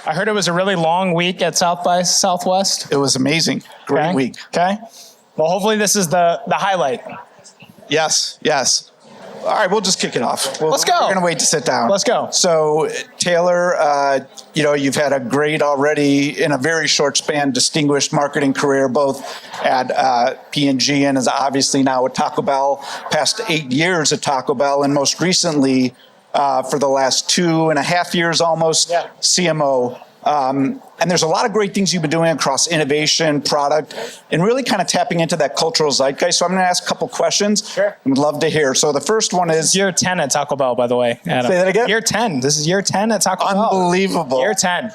I heard it was a really long week at South by Southwest. It was amazing. Great week. Okay. Well, hopefully this is the highlight. Yes. All right, we'll just kick it off. Let's go. We're going to wait to sit down. Let's go. So, Taylor, you've had a great already, in a very short span, distinguished marketing career, both at P&G and is obviously now at Taco Bell, past 8 years at Taco Bell, and most recently, for the last 2.5 years almost, CMO. And there's a lot of great things you've been doing across innovation, product, and really kind of tapping into that cultural zeitgeist. So I'm going to ask a couple questions. Sure. I'd love to hear. So the first one is... Year 10 at Taco Bell, by the way, Adam. Say that again? Year 10. This is year 10 at Taco Bell. Unbelievable. Year 10.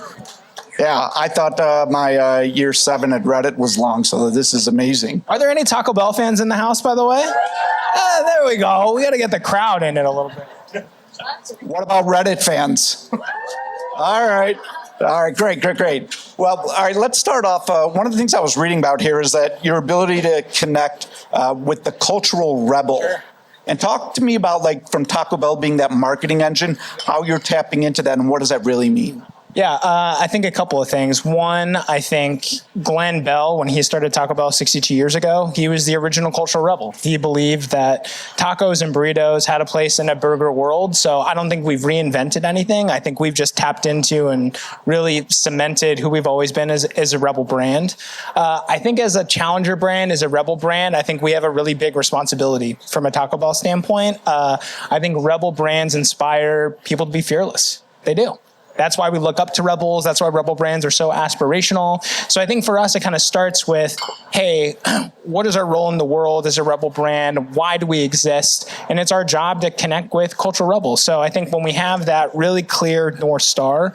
Yeah, I thought my year 7 at Reddit was long, so this is amazing. Are there any Taco Bell fans in the house, by the way? There we go. We got to get the crowd in it a little bit. What about Reddit fans? All right, great. Well, all right, let's start off. One of the things I was reading about here is that your ability to connect with the cultural rebel. Sure. And talk to me about, from Taco Bell being that marketing engine, how you're tapping into that and what does that really mean? Yeah, I think a couple of things. One, I think Glenn Bell, when he started Taco Bell 62 years ago, he was the original cultural rebel. He believed that tacos and burritos had a place in a burger world. So I don't think we've reinvented anything. I think we've just tapped into and really cemented who we've always been as a rebel brand. I think as a challenger brand, as a rebel brand, I think we have a really big responsibility from a Taco Bell standpoint. I think rebel brands inspire people to be fearless. They do. That's why we look up to rebels. That's why rebel brands are so aspirational. So I think for us, it kind of starts with, hey, what is our role in the world as a rebel brand? Why do we exist? And it's our job to connect with cultural rebels. So I think when we have that really clear North Star,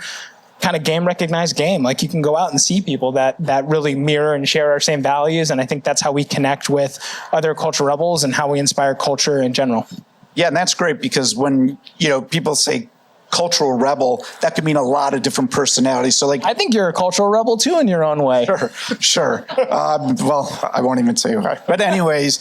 kind of game recognized game, like you can go out and see people that really mirror and share our same values. And I think that's how we connect with other cultural rebels and how we inspire culture in general. Yeah, and that's great because when, people say cultural rebel, that could mean a lot of different personalities. So I think you're a cultural rebel too in your own way. Sure. Well, I won't even say why. But anyways,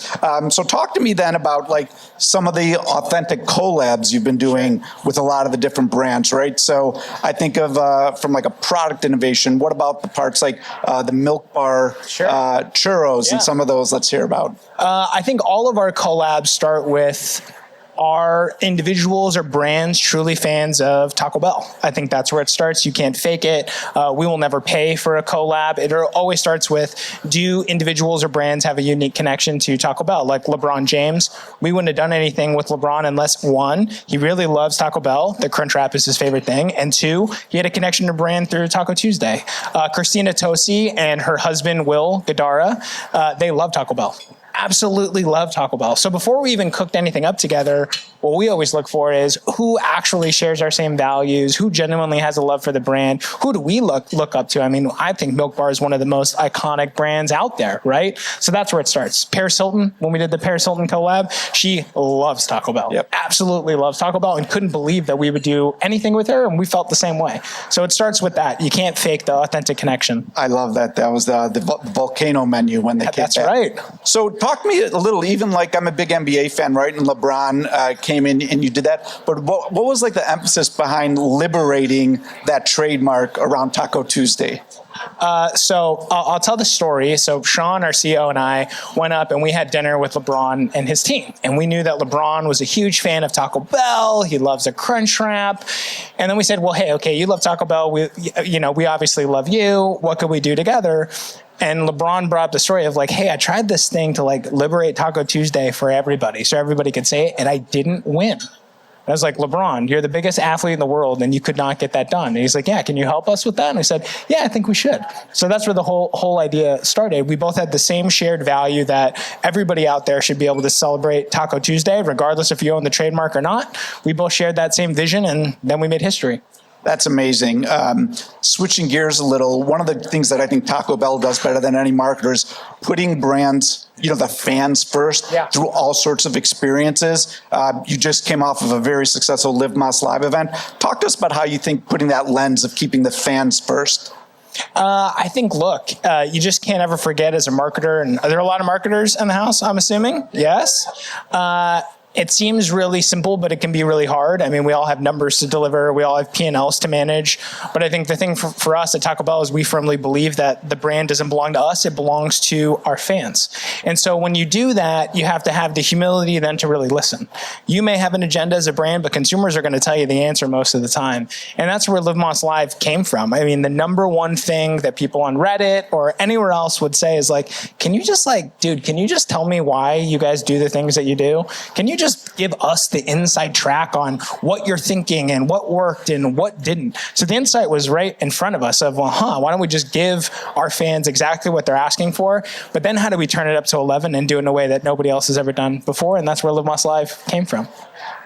so talk to me then about some of the authentic collabs you've been doing with a lot of the different brands, right? So I think of from a product innovation. What about the parts like the Milk Bar churros and some of those? Let's hear about. I think all of our collabs start with, are individuals or brands truly fans of Taco Bell? I think that's where it starts. You can't fake it. We will never pay for a collab. It always starts with, do individuals or brands have a unique connection to Taco Bell? Like LeBron James, we wouldn't have done anything with LeBron unless, one, he really loves Taco Bell. The Crunch Wrap is his favorite thing. And two, he had a connection to brand through Taco Tuesday. Christina Tosi and her husband, Will Gadara, they love Taco Bell. Absolutely love Taco Bell. So before we even cooked anything up together, what we always look for is who actually shares our same values, who genuinely has a love for the brand, who do we look up to? I mean, I think Milk Bar is one of the most iconic brands out there, right? So that's where it starts. Paris Hilton, when we did the Paris Hilton collab, she loves Taco Bell. Yep. Absolutely loves Taco Bell and couldn't believe that we would do anything with her, and we felt the same way. So it starts with that. You can't fake the authentic connection. I love that. That was the volcano menu when they came back. That's right. So talk to me a little, even I'm a big NBA fan, right? And LeBron came in and you did that. But what was the emphasis behind liberating that trademark around Taco Tuesday? So I'll tell the story. So Sean, our CEO, and I went up and we had dinner with LeBron and his team. And we knew that LeBron was a huge fan of Taco Bell. He loves a Crunch Wrap. And then we said, well, hey, okay, you love Taco Bell. We obviously love you. What could we do together? And LeBron brought up the story of hey, I tried this thing to liberate Taco Tuesday for everybody so everybody could say it, and I didn't win. I was like, LeBron, you're the biggest athlete in the world, and you could not get that done. And he's like, yeah, can you help us with that? And I said, yeah, I think we should. So that's where the whole idea started. We both had the same shared value that everybody out there should be able to celebrate Taco Tuesday, regardless if you own the trademark or not. We both shared that same vision, and then we made history. That's amazing. Switching gears a little, one of the things that I think Taco Bell does better than any marketer is putting brands, the fans first through all sorts of experiences. You just came off of a very successful Live Más Live event. Talk to us about how you think putting that lens of keeping the fans first. I think, look, you just can't ever forget as a marketer, and are there a lot of marketers in the house, I'm assuming? Yes. it seems really simple, but it can be really hard. I mean, we all have numbers to deliver. We all have P&Ls to manage. But I think the thing for us at Taco Bell is we firmly believe that the brand doesn't belong to us. It belongs to our fans. And so when you do that, you have to have the humility then to really listen. You may have an agenda as a brand, but consumers are going to tell you the answer most of the time. And that's where Live Más Live came from. I mean, the number one thing that people on Reddit or anywhere else would say is like, can you just tell me why you guys do the things that you do? Can you just give us the inside track on what you're thinking and what worked and what didn't? So the insight was right in front of us of, why don't we just give our fans exactly what they're asking for? But then how do we turn it up to 11 and do it in a way that nobody else has ever done before? And that's where Live Más Live came from.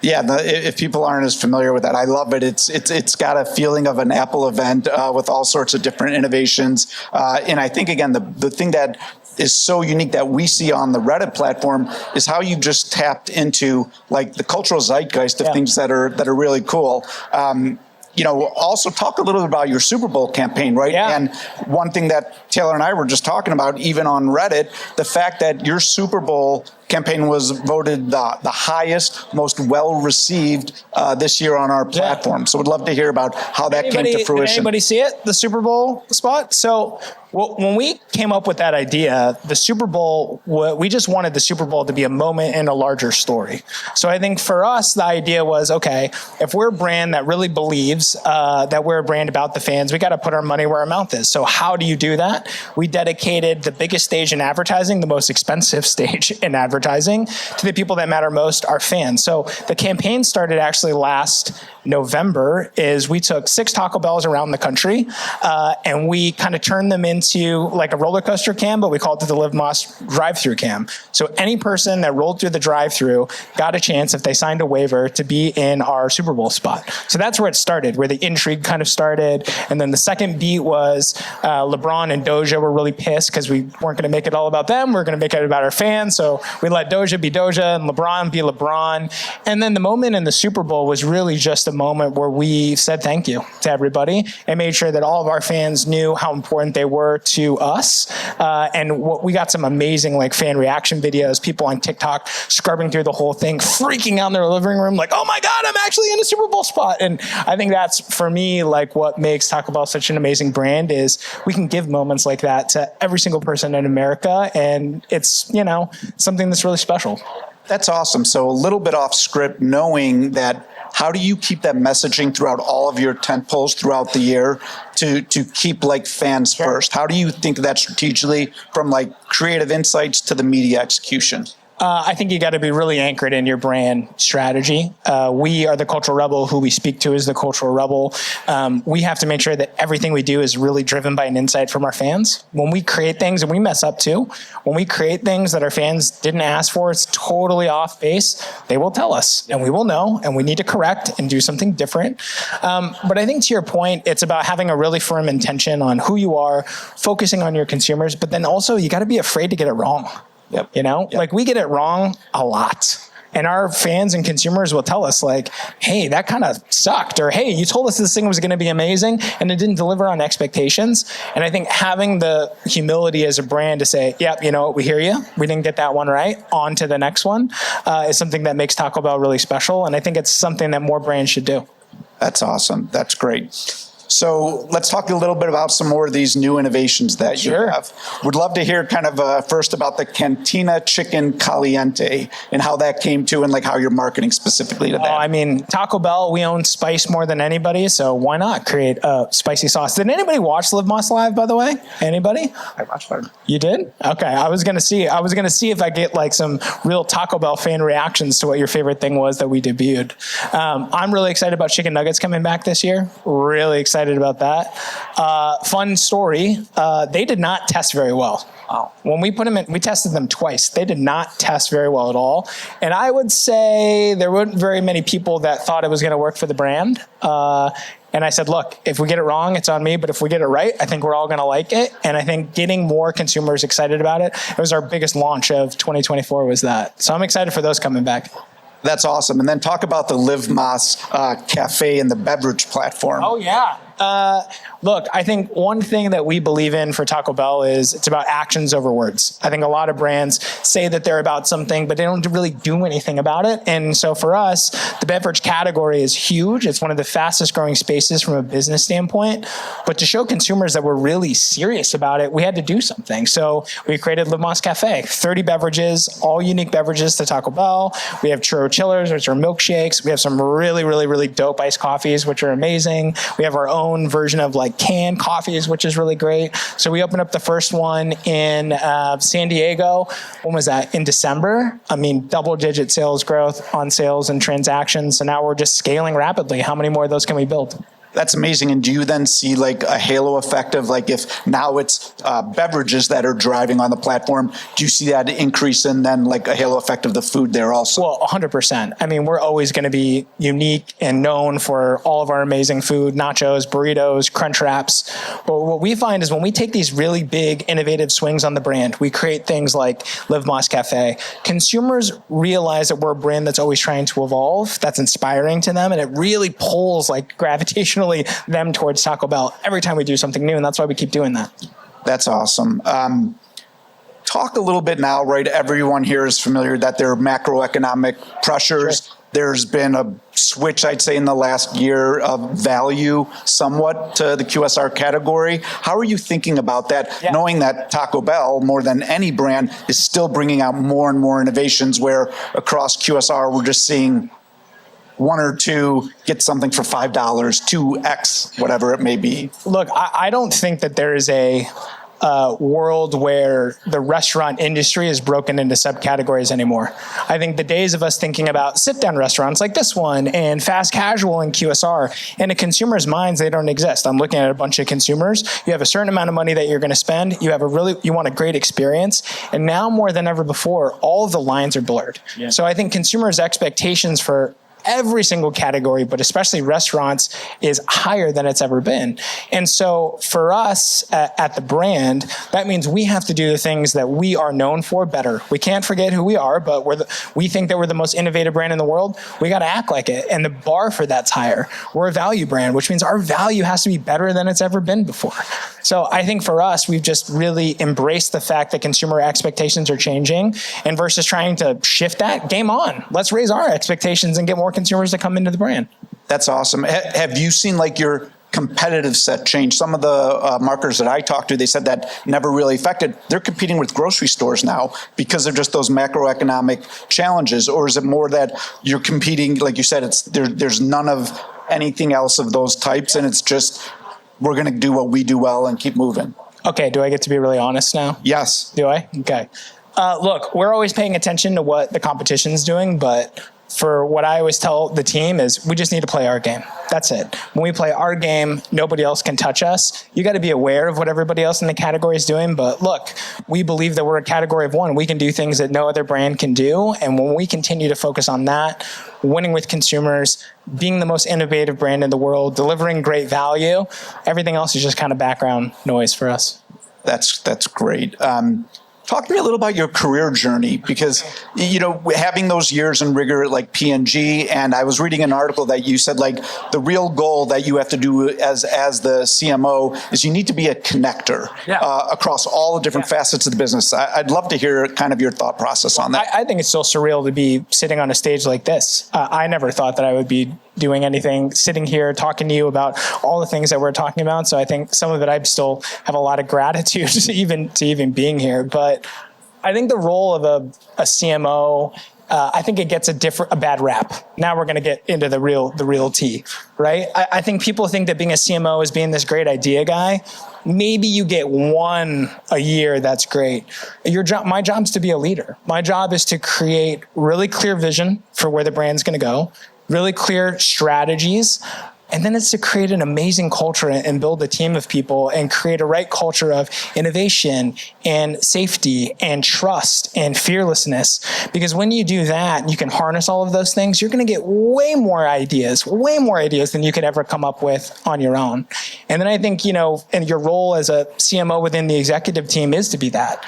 Yeah, if people aren't as familiar with that, I love it. It's got a feeling of an Apple event with all sorts of different innovations. And I think, again, the thing that is so unique that we see on the Reddit platform is how you just tapped into like the cultural zeitgeist of things that are really cool. Also talk a little bit about your Super Bowl campaign, right? Yeah. And one thing that Taylor and I were just talking about, even on Reddit, the fact that your Super Bowl campaign was voted the highest, most well-received this year on our platform. So we'd love to hear about how that came to fruition. Did anybody see it, the Super Bowl spot? So when we came up with that idea, the Super Bowl, we just wanted the Super Bowl to be a moment in a larger story. So I think for us, the idea was, okay, if we're a brand that really believes that we're a brand about the fans, we got to put our money where our mouth is. So how do you do that? We dedicated the biggest stage in advertising, the most expensive stage in advertising, to the people that matter most, our fans. So the campaign started actually last November. Is we took 6 Taco Bells around the country and we kind of turned them into like a roller coaster cam, but we called it the Live Más drive-through cam. So any person that rolled through the drive-through got a chance, if they signed a waiver, to be in our Super Bowl spot. So that's where it started, where the intrigue kind of started. And then the second beat was LeBron and Doja were really pissed because we weren't going to make it all about them. We were going to make it about our fans. So we let Doja be Doja and LeBron be LeBron. And then the moment in the Super Bowl was really just a moment where we said thank you to everybody and made sure that all of our fans knew how important they were to us. And we got some amazing like fan reaction videos, people on TikTok scrubbing through the whole thing, freaking out in their living room, like, oh my God, I'm actually in a Super Bowl spot. And I think that's, for me, like what makes Taco Bell such an amazing brand is we can give moments like that to every single person in America. And it's, something that's really special. That's awesome. So a little bit off script, knowing that, how do you keep that messaging throughout all of your tent poles throughout the year to keep like fans first? How do you think of that strategically, from like creative insights to the media execution? I think you got to be really anchored in your brand strategy. We are the cultural rebel. Who we speak to is the cultural rebel. We have to make sure that everything we do is really driven by an insight from our fans. When we create things, and we mess up too, when we create things that our fans didn't ask for, it's totally off base, they will tell us, and we will know, and we need to correct and do something different. But I think to your point, it's about having a really firm intention on who you are, focusing on your consumers, but then also you got to be afraid to get it wrong. Yep. Like we get it wrong a lot. And our fans and consumers will tell us like, hey, that kind of sucked. Or, hey, you told us this thing was going to be amazing and it didn't deliver on expectations. And I think having the humility as a brand to say, yep, we hear you. We didn't get that one right. On to the next one is something that makes Taco Bell really special. And I think it's something that more brands should do. That's awesome. That's great. So let's talk a little bit about some more of these new innovations that you have. Would love to hear kind of first about the Cantina Chicken Caliente and how that came to, and like how you're marketing specifically to that. I mean, Taco Bell, we own spice more than anybody, so why not create a spicy sauce? Did anybody watch Live Más Live, by the way? Anybody? I watched that. You did? Okay. I was gonna see if I get like some real Taco Bell fan reactions to what your favorite thing was that we debuted. I'm really excited about chicken nuggets coming back this year. Really excited about that. Fun story. They did not test very well. Wow. When we put them in, we tested them twice. They did not test very well at all. And I would say there weren't very many people that thought it was going to work for the brand. And I said, look, if we get it wrong, it's on me. But if we get it right, I think we're all going to like it. And I think getting more consumers excited about it was our biggest launch of 2024 was that. So I'm excited for those coming back. That's awesome. And then talk about the Live Más Cafe and the beverage platform. Oh, yeah. Look, I think one thing that we believe in for Taco Bell is it's about actions over words. I think a lot of brands say that they're about something, but they don't really do anything about it. And so for us, the beverage category is huge. It's one of the fastest growing spaces from a business standpoint. But to show consumers that we're really serious about it, we had to do something. So we created Live Más Cafe, 30 beverages, all unique beverages to Taco Bell. We have churro chillers, which are milkshakes. We have some really, really, really dope iced coffees, which are amazing. We have our own version of like canned coffees, which is really great. So we opened up the first one in San Diego. When was that? In December. I mean, double-digit sales growth on sales and transactions. So now we're just scaling rapidly. How many more of those can we build? That's amazing. And do you then see like a halo effect of like if now it's beverages that are driving on the platform, do you see that increase in then like a halo effect of the food there also? Well, 100%. I mean, we're always going to be unique and known for all of our amazing food, nachos, burritos, crunch wraps. But what we find is when we take these really big innovative swings on the brand, we create things like Live Más Cafe. Consumers realize that we're a brand that's always trying to evolve, that's inspiring to them, and it really pulls like gravitational them towards Taco Bell every time we do something new, and that's why we keep doing that. That's awesome. Talk a little bit now, right? Everyone here is familiar that there are macroeconomic pressures. Sure. There's been a switch, I'd say, in the last year of value somewhat to the QSR category. How are you thinking about that, knowing that Taco Bell, more than any brand, is still bringing out more and more innovations where across QSR we're just seeing one or two, get something for $5, 2x, whatever it may be? Look, I don't think that there is a world where the restaurant industry is broken into subcategories anymore. I think the days of us thinking about sit-down restaurants like this one and fast casual and QSR, in a consumer's minds, they don't exist. I'm looking at a bunch of consumers. You have a certain amount of money that you're going to spend. You want a great experience. And now more than ever before, all of the lines are blurred. Yeah. So I think consumers' expectations for every single category, but especially restaurants, is higher than it's ever been. And so for us at the brand, that means we have to do the things that we are known for better. We can't forget who we are, but we think that we're the most innovative brand in the world. We got to act like it. And the bar for that's higher. We're a value brand, which means our value has to be better than it's ever been before. So I think for us, we've just really embraced the fact that consumer expectations are changing, and versus trying to shift that, game on. Let's raise our expectations and get more consumers to come into the brand. That's awesome. Have you seen like your competitive set change? Some of the marketers that I talked to, they said that never really affected. They're competing with grocery stores now because of just those macroeconomic challenges. Or is it more that you're competing, like you said, there's none of anything else of those types, and it's just we're going to do what we do well and keep moving? Okay, do I get to be really honest now? Yes. Do I? Okay. Look, we're always paying attention to what the competition's doing, but for what I always tell the team is we just need to play our game. That's it. When we play our game, nobody else can touch us. You got to be aware of what everybody else in the category is doing. But look, we believe that we're a category of one. We can do things that no other brand can do. And when we continue to focus on that, winning with consumers, being the most innovative brand in the world, delivering great value, everything else is just kind of background noise for us. That's great. Talk to me a little about your career journey, because, you know, having those years in rigor at like P&G, and I was reading an article that you said like the real goal that you have to do as the CMO is you need to be a connector across all the different facets of the business. I'd love to hear kind of your thought process on that. I think it's still surreal to be sitting on a stage like this. I never thought that I would be doing anything, sitting here talking to you about all the things that we're talking about. So I think some of it I still have a lot of gratitude to even being here. But I think the role of a CMO, I think it gets a bad rap. Now we're going to get into the real tea, right? I think people think that being a CMO is being this great idea guy. Maybe you get one a year, that's great. My job is to be a leader. My job is to create really clear vision for where the brand's going to go, really clear strategies, and then it's to create an amazing culture and build a team of people and create a right culture of innovation and safety and trust and fearlessness. Because when you do that, you can harness all of those things, you're going to get way more ideas than you could ever come up with on your own. And then I think, and your role as a CMO within the executive team is to be that.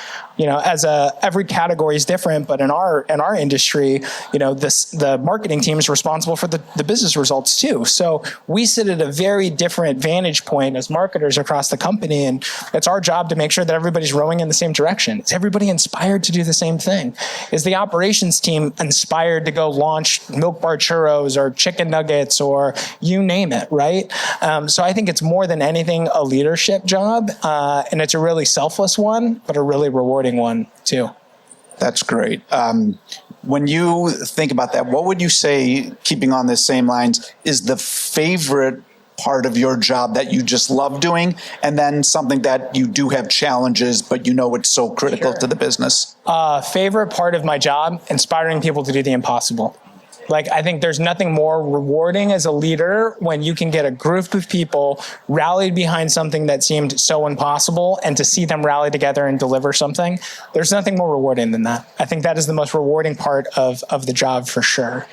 Every category is different, but in our industry, the marketing team is responsible for the business results too. So we sit at a very different vantage point as marketers across the company, and it's our job to make sure that everybody's rowing in the same direction. Is everybody inspired to do the same thing? Is the operations team inspired to go launch Milk Bar Churros or chicken nuggets or you name it, right? So I think it's more than anything a leadership job, and it's a really selfless one, but a really rewarding one too. That's great. When you think about that, what would you say, keeping on the same lines, is the favorite part of your job that you just love doing, and then something that you do have challenges, but you know it's so critical to the business? Favorite part of my job, inspiring people to do the impossible. Like, I think there's nothing more rewarding as a leader when you can get a group of people rallied behind something that seemed so impossible, and to see them rally together and deliver something. There's nothing more rewarding than that. I think that is the most rewarding part of the job for sure.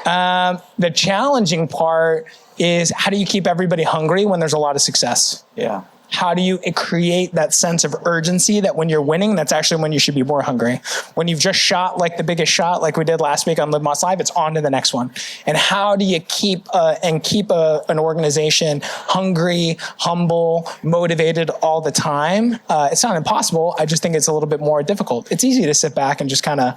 The challenging part is, how do you keep everybody hungry when there's a lot of success? Yeah. How do you create that sense of urgency that when you're winning, that's actually when you should be more hungry? When you've just shot like the biggest shot, like we did last week on Lamberts Live, it's on to the next one. And how do you keep an organization hungry, humble, motivated all the time? It's not impossible. I just think it's a little bit more difficult. It's easy to sit back and just kind of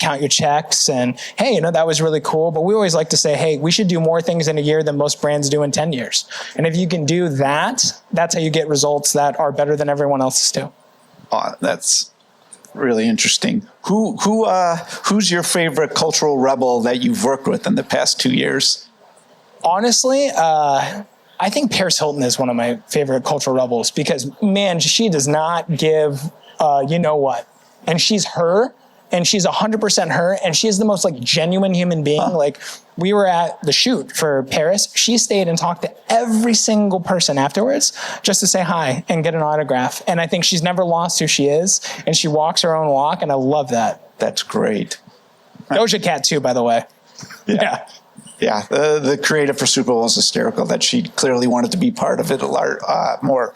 count your checks and, hey, that was really cool. But we always like to say, hey, we should do more things in a year than most brands do in 10 years. And if you can do that, that's how you get results that are better than everyone else's too. That's really interesting. Who's your favorite cultural rebel that you've worked with in the past 2 years? Honestly, I think Paris Hilton is one of my favorite cultural rebels, because, man, she does not give, you know what, and she's her. And she's 100% her, and she is the most genuine human being. Like, we were at the shoot for Paris. She stayed and talked to every single person afterwards just to say hi and get an autograph. And I think she's never lost who she is, and she walks her own walk, and I love that. That's great. Doja Cat too, by the way. Yeah. Yeah, the creative for Super Bowl is hysterical that she clearly wanted to be part of it a lot more.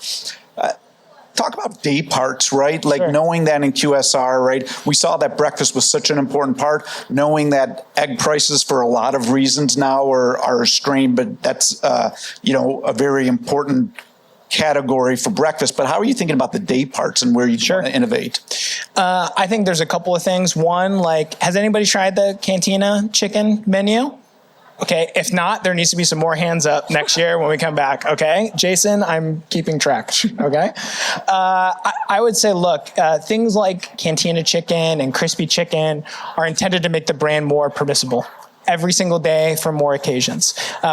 Talk about day parts, right? Sure. Knowing that in QSR, right? We saw that breakfast was such an important part, knowing that egg prices for a lot of reasons now are strained, but that's, a very important category for breakfast. But how are you thinking about the day parts and where you want to innovate? I think there's a couple of things. One, has anybody tried the Cantina chicken menu? Okay, if not, there needs to be some more hands up next year when we come back, okay? Jason, I'm keeping track, okay? I would say, look, things like Cantina chicken and crispy chicken are intended to make the brand more permissible every single day for more occasions.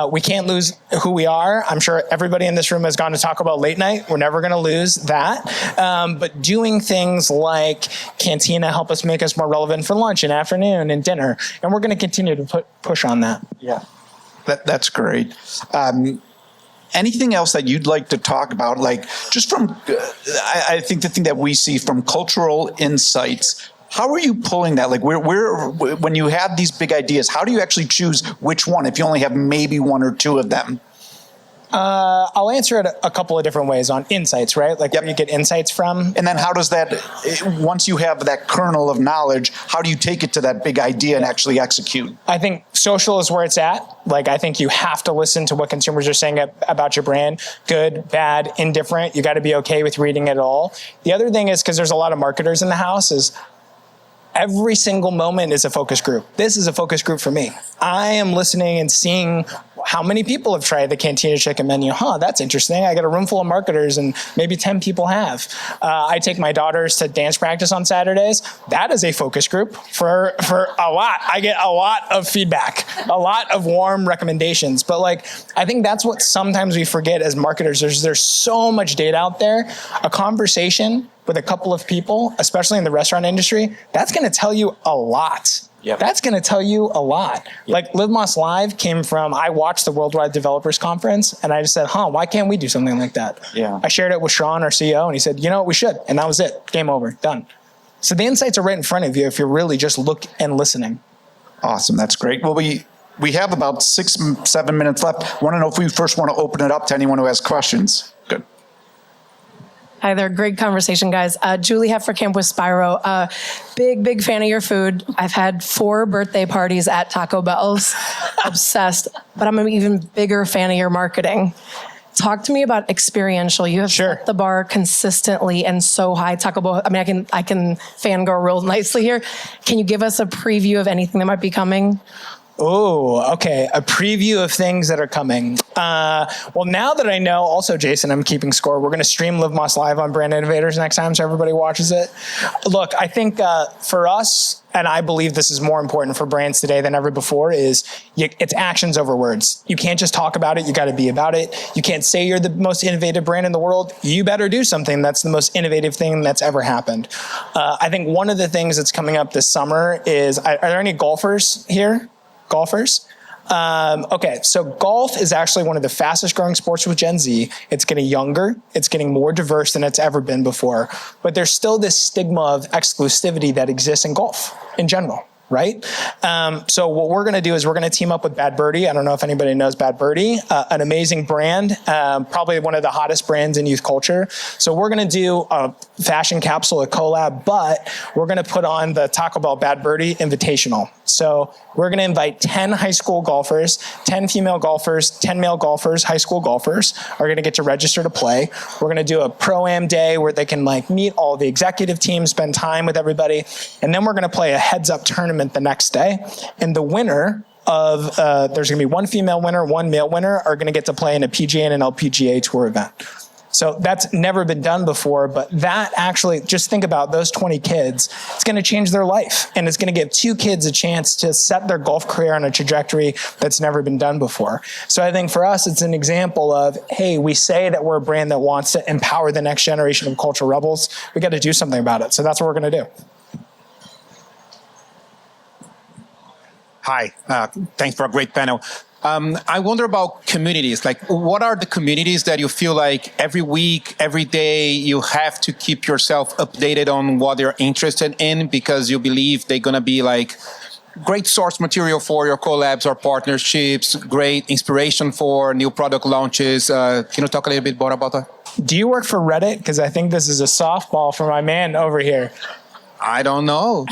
We can't lose who we are. I'm sure everybody in this room has gone to Taco Bell late night. We're never gonna lose that. But doing things like Cantina help us make us more relevant for lunch and afternoon and dinner. And we're gonna continue to push on that. Yeah, that's great. Anything else that you'd like to talk about? Just from, I think the thing that we see from cultural insights, how are you pulling that? When you have these big ideas, how do you actually choose which one if you only have maybe one or two of them? I'll answer it a couple of different ways on insights, right? Where you get insights from. And then how does that, once you have that kernel of knowledge, how do you take it to that big idea and actually execute? I think social is where it's at. I think you have to listen to what consumers are saying about your brand. Good, bad, indifferent. You got to be okay with reading it all. The other thing is, because there's a lot of marketers in the house, is every single moment is a focus group. This is a focus group for me. I am listening and seeing how many people have tried the Cantina chicken menu. That's interesting. I got a room full of marketers and maybe 10 people have. I take my daughters to dance practice on Saturdays. That is a focus group for a lot. I get a lot of feedback, a lot of warm recommendations. But I think that's what sometimes we forget as marketers. There's so much data out there. A conversation with a couple of people, especially in the restaurant industry, that's going to tell you a lot. Yep. That's going to tell you a lot. Yep. Lamberts Live came from, I watched the Worldwide Developers Conference, and I just said, why can't we do something like that? Yeah. I shared it with Sean, our CEO, and he said, we should. And that was it. Game over. Done. So the insights are right in front of you if you're really just looking and listening. Awesome. That's great. Well, we have about 6-7 minutes left. Want to know if we first want to open it up to anyone who has questions. Good. Hi there. Great conversation, guys. Julie Hefferkamp with Spyro. Big fan of your food. I've had 4 birthday parties at Taco Bell's. Obsessed. But I'm an even bigger fan of your marketing. Talk to me about experiential. You have set the bar consistently and so high. Taco Bell, I mean, I can fangirl real nicely here. Can you give us a preview of anything that might be coming? Oh, okay. A preview of things that are coming. Well, now that I know, also, Jason, I'm keeping score. We're going to stream Live Moss Live on Brand Innovators next time so everybody watches it. Look, I think for us, and I believe this is more important for brands today than ever before, is it's actions over words. You can't just talk about it. You got to be about it. You can't say you're the most innovative brand in the world. You better do something that's the most innovative thing that's ever happened. I think one of the things that's coming up this summer is, are there any golfers here? Golfers? Okay, so golf is actually one of the fastest growing sports with Gen Z. It's getting younger. It's getting more diverse than it's ever been before. But there's still this stigma of exclusivity that exists in golf in general, right? So what we're going to do is we're going to team up with Bad Birdie. I don't know if anybody knows Bad Birdie, an amazing brand, probably one of the hottest brands in youth culture. So we're going to do a fashion capsule, a collab, but we're going to put on the Taco Bell Bad Birdie Invitational. So we're going to invite 10 high school golfers, 10 female golfers, 10 male golfers, high school golfers are going to get to register to play. We're going to do a pro-am day where they can meet all the executive teams, spend time with everybody. And then we're going to play a heads-up tournament the next day. And the winner of, there's going to be one female winner, one male winner, are going to get to play in a PGA and an LPGA tour event. So that's never been done before, but that actually, just think about those 20 kids, it's going to change their life. And it's going to give 2 kids a chance to set their golf career on a trajectory that's never been done before. So I think for us, it's an example of, hey, we say that we're a brand that wants to empower the next generation of cultural rebels. We got to do something about it. So that's what we're going to do. Hi, thanks for a great panel. I wonder about communities. Like, what are the communities that you feel like every week, every day, you have to keep yourself updated on what they're interested in because you believe they're going to be like great source material for your collabs or partnerships, great inspiration for new product launches. Can you talk a little bit more about that? Do you work for Reddit? Because I think this is a softball for my man over here. I don't know.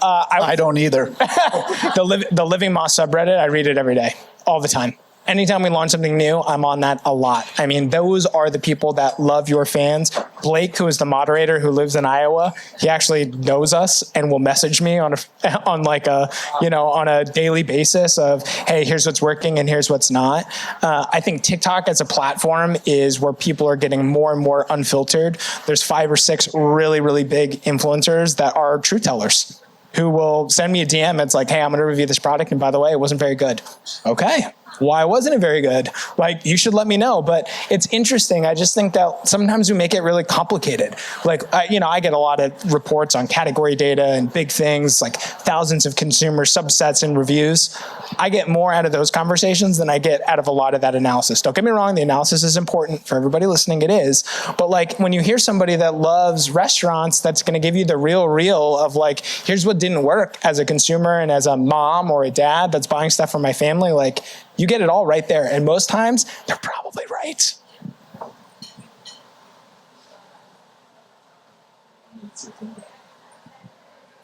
I don't either. The Living Moss subreddit, I read it every day, all the time. Anytime we launch something new, I'm on that a lot. I mean, those are the people that love your fans. Blake, who is the moderator who lives in Iowa, he actually knows us and will message me on a daily basis of, hey, here's what's working and here's what's not. I think TikTok as a platform is where people are getting more and more unfiltered. There's 5 or 6 really, really big influencers that are truth tellers who will send me a DM. It's like, hey, I'm going to review this product. And by the way, it wasn't very good. Okay. Why wasn't it very good? Like, you should let me know. But it's interesting. I just think that sometimes we make it really complicated. Like, I get a lot of reports on category data and big things, like thousands of consumer subsets and reviews. I get more out of those conversations than I get out of a lot of that analysis. Don't get me wrong. The analysis is important for everybody listening. It is. But like, when you hear somebody that loves restaurants, that's going to give you the real of like, here's what didn't work as a consumer and as a mom or a dad that's buying stuff for my family. Like, you get it all right there. And most times, they're probably right.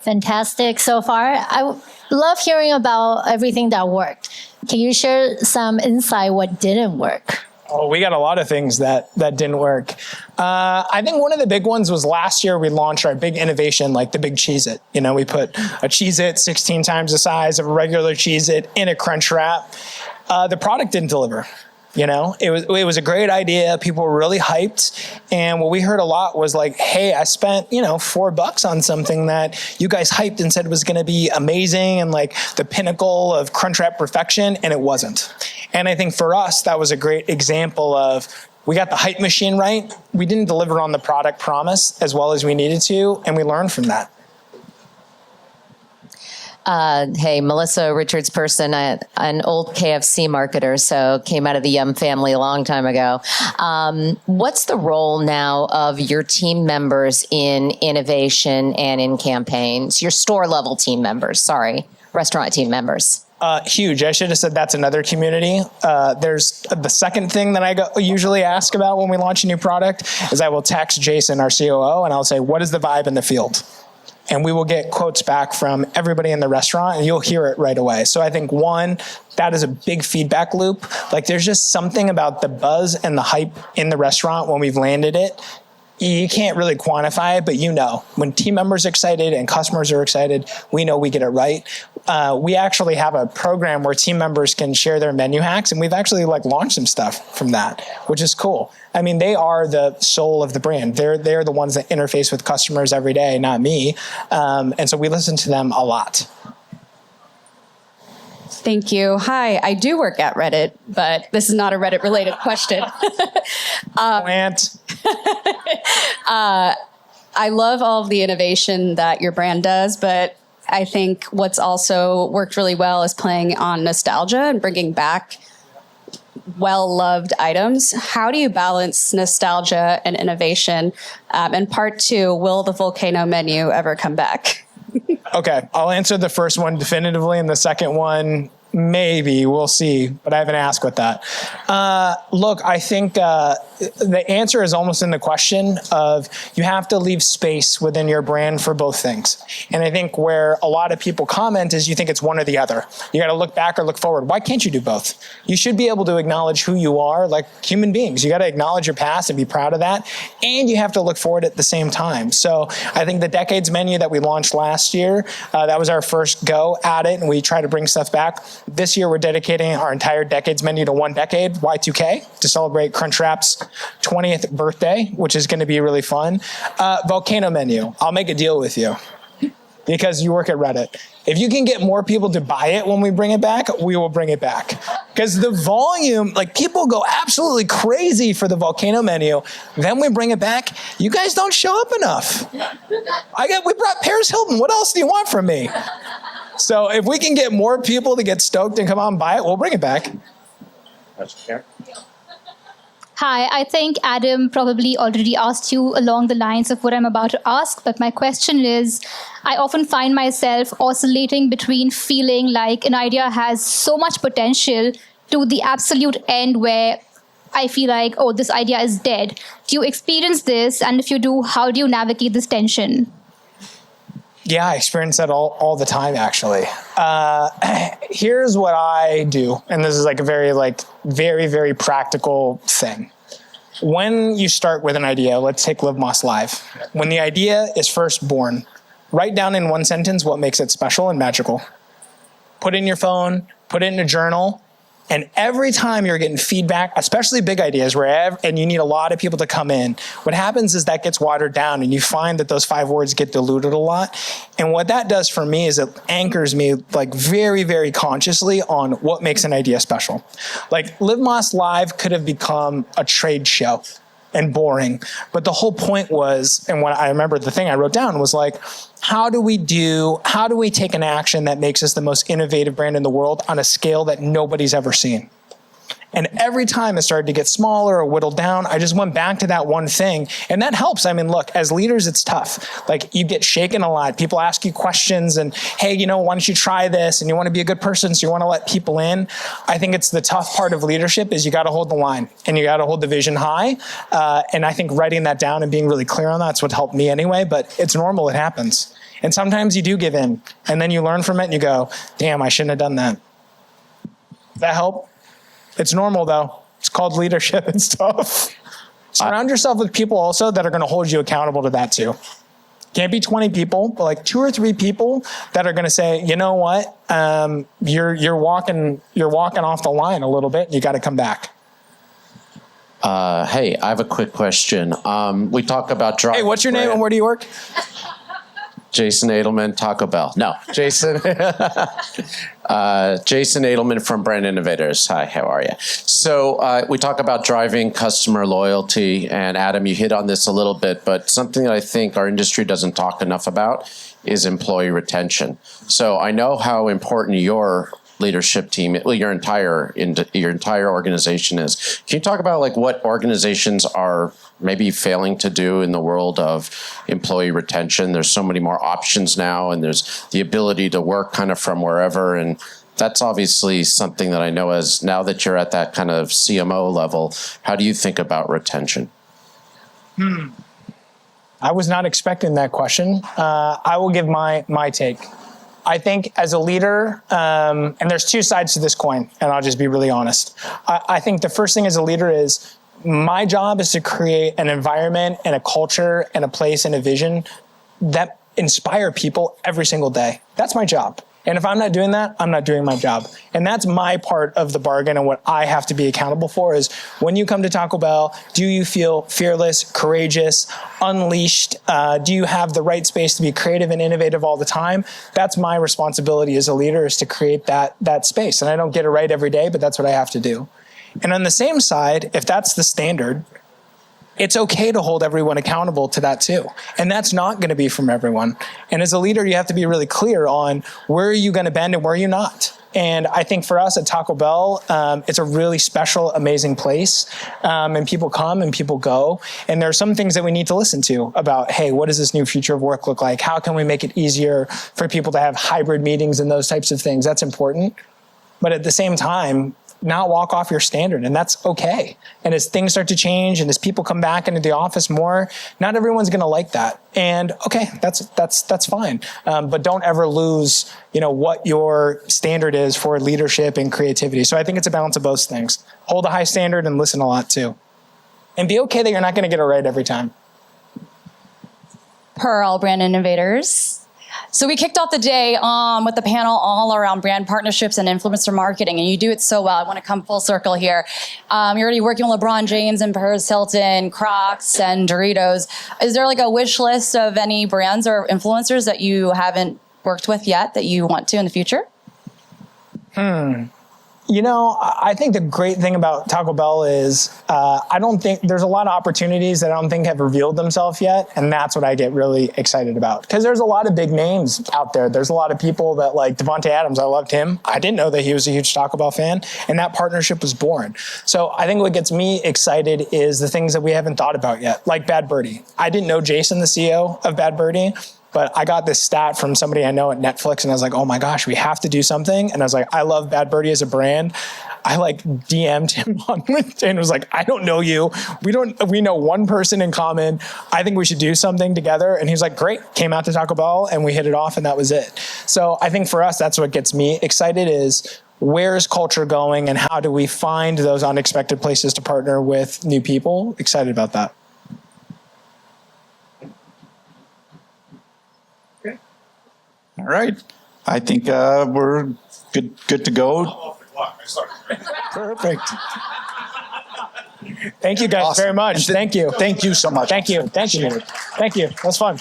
Fantastic so far. I love hearing about everything that worked. Can you share some insight what didn't work? Oh, we got a lot of things that didn't work. I think one of the big ones was last year we launched our big innovation, like the big Cheez-It. We put a Cheez-It 16 times the size of a regular Cheez-It in a Crunch Wrap. The product didn't deliver. It was a great idea. People were really hyped. And what we heard a lot was like, hey, I spent, $4 on something that you guys hyped and said was going to be amazing and like the pinnacle of Crunchwrap perfection. And it wasn't. And I think for us, that was a great example of, we got the hype machine right. We didn't deliver on the product promise as well as we needed to. And we learned from that. Hey, Melissa Richards person, an old KFC marketer, so came out of the Yum family a long time ago. What's the role now of your team members in innovation and in campaigns? Your store level team members, restaurant team members. Huge. I should have said that's another community. There's the second thing that I usually ask about when we launch a new product is I will text Jason, our COO, and I'll say, what is the vibe in the field? And we will get quotes back from everybody in the restaurant, and you'll hear it right away. So I think, one, that is a big feedback loop. Like, there's just something about the buzz and the hype in the restaurant when we've landed it. You can't really quantify it, but when team members are excited and customers are excited, we know we get it right. We actually have a program where team members can share their menu hacks, and we've actually launched some stuff from that, which is cool. I mean, they are the soul of the brand. They're the ones that interface with customers every day, not me. And so we listen to them a lot. Thank you. Hi, I do work at Reddit, but this is not a Reddit-related question. Plant. I love all of the innovation that your brand does, but I think what's also worked really well is playing on nostalgia and bringing back well-loved items. How do you balance nostalgia and innovation? And part two, will the volcano menu ever come back? Okay, I'll answer the first one definitively, and the second one, maybe. We'll see, but I haven't asked with that. Look, I think the answer is almost in the question of you have to leave space within your brand for both things. And I think where a lot of people comment is you think it's one or the other. You got to look back or look forward. Why can't you do both? You should be able to acknowledge who you are like human beings. You got to acknowledge your past and be proud of that. And you have to look forward at the same time. So I think the Decades menu that we launched last year, that was our first go at it, and we try to bring stuff back. This year, we're dedicating our entire Decades menu to one decade, Y2K, to celebrate Crunchwrap's 20th birthday, which is going to be really fun. Volcano menu, I'll make a deal with you because you work at Reddit. If you can get more people to buy it when we bring it back, we will bring it back. Because the volume, people go absolutely crazy for the volcano menu. Then we bring it back. You guys don't show up enough. We brought Paris Hilton. What else do you want from me? So if we can get more people to get stoked and come out and buy it, we'll bring it back. Hi, I think Adam probably already asked you along the lines of what I'm about to ask, but my question is, I often find myself oscillating between feeling like an idea has so much potential to the absolute end where I feel like, oh, this idea is dead. Do you experience this? And if you do, how do you navigate this tension? Yeah, I experience that all the time, actually. Here's what I do, and this is a very, very practical thing. When you start with an idea, let's take Live Moss Live. When the idea is first born, write down in one sentence what makes it special and magical. Put it in your phone, put it in a journal, and every time you're getting feedback, especially big ideas, and you need a lot of people to come in, what happens is that gets watered down and you find that those 5 words get diluted a lot. And what that does for me is it anchors me very, very consciously on what makes an idea special. Live Moss Live could have become a trade show and boring. But the whole point was, and what I remember the thing I wrote down was how do we take an action that makes us the most innovative brand in the world on a scale that nobody's ever seen? And every time it started to get smaller or whittled down, I just went back to that one thing. And that helps. I mean, look, as leaders, it's tough. You get shaken a lot. People ask you questions and, hey, why don't you try this? And you want to be a good person, so you want to let people in. I think it's the tough part of leadership is you got to hold the line and you got to hold the vision high. And I think writing that down and being really clear on that's what helped me anyway. But it's normal. It happens. And sometimes you do give in and then you learn from it and you go, damn, I shouldn't have done that. Does that help? It's normal, though. It's called leadership. It's tough. Surround yourself with people also that are going to hold you accountable to that, too. Can't be 20 people, but 2 or 3 people that are going to say, you know what, you're walking off the line a little bit, and you got to come back. Hey, I have a quick question. We talk about driving. Hey, what's your name and where do you work? Jason Edelman, Taco Bell. No, Jason. Jason Edelman from Brand Innovators. Hi, how are you? So we talk about driving customer loyalty, and Adam, you hit on this a little bit, but something that I think our industry doesn't talk enough about is employee retention. So I know how important your leadership team, your entire organization is. Can you talk about what organizations are maybe failing to do in the world of employee retention? There's so many more options now, and there's the ability to work kind of from wherever, and That's obviously something that I know as now that you're at that kind of CMO level, how do you think about retention? I was not expecting that question. I will give my take. I think as a leader, and there's two sides to this coin, and I'll just be really honest. I think the first thing as a leader is my job is to create an environment and a culture and a place and a vision that inspire people every single day. That's my job. And if I'm not doing that, I'm not doing my job. And that's my part of the bargain, and what I have to be accountable for is when you come to Taco Bell, do you feel fearless, courageous, unleashed? Do you have the right space to be creative and innovative all the time? That's my responsibility as a leader, is to create that space. And I don't get it right every day, but that's what I have to do. And on the same side, if that's the standard, it's okay to hold everyone accountable to that too. And that's not going to be from everyone. And as a leader, you have to be really clear on where are you going to bend and where are you not. And I think for us at Taco Bell, it's a really special, amazing place. And people come and people go. And there are some things that we need to listen to about, hey, what does this new future of work look like? How can we make it easier for people to have hybrid meetings and those types of things? That's important. But at the same time, not walk off your standard, and that's okay. And as things start to change and as people come back into the office more, not everyone's going to like that. And okay, that's fine. But don't ever lose, what your standard is for leadership and creativity. So I think it's a balance of both things. Hold a high standard and listen a lot too. And be okay that you're not going to get it right every time. Per all brand innovators. So we kicked off the day with the panel all around brand partnerships and influencer marketing, and you do it so well. I want to come full circle here. You're already working with LeBron James and Paris Hilton, Crocs, and Doritos. Is there like a wish list of any brands or influencers that you haven't worked with yet that you want to in the future? I think the great thing about Taco Bell is I don't think there's a lot of opportunities that I don't think have revealed themselves yet. And that's what I get really excited about. Because there's a lot of big names out there. There's a lot of people that like Devontae Adams. I loved him. I didn't know that he was a huge Taco Bell fan. And that partnership was born. So I think what gets me excited is the things that we haven't thought about yet, like Bad Birdie. I didn't know Jason, the CEO of Bad Birdie. But I got this stat from somebody I know at Netflix, and I was like, oh my gosh, we have to do something. And I was like, I love Bad Birdie as a brand. I DM'd him on LinkedIn and was like, I don't know you. We know one person in common. I think we should do something together. And he was like, great. Came out to Taco Bell and we hit it off, and that was it. So I think for us, that's what gets me excited is where's culture going and how do we find those unexpected places to partner with new people? Excited about that. All right. I think we're good to go. Perfect. Thank you guys very much. Thank you. Thank you so much. Thank you. That was fun.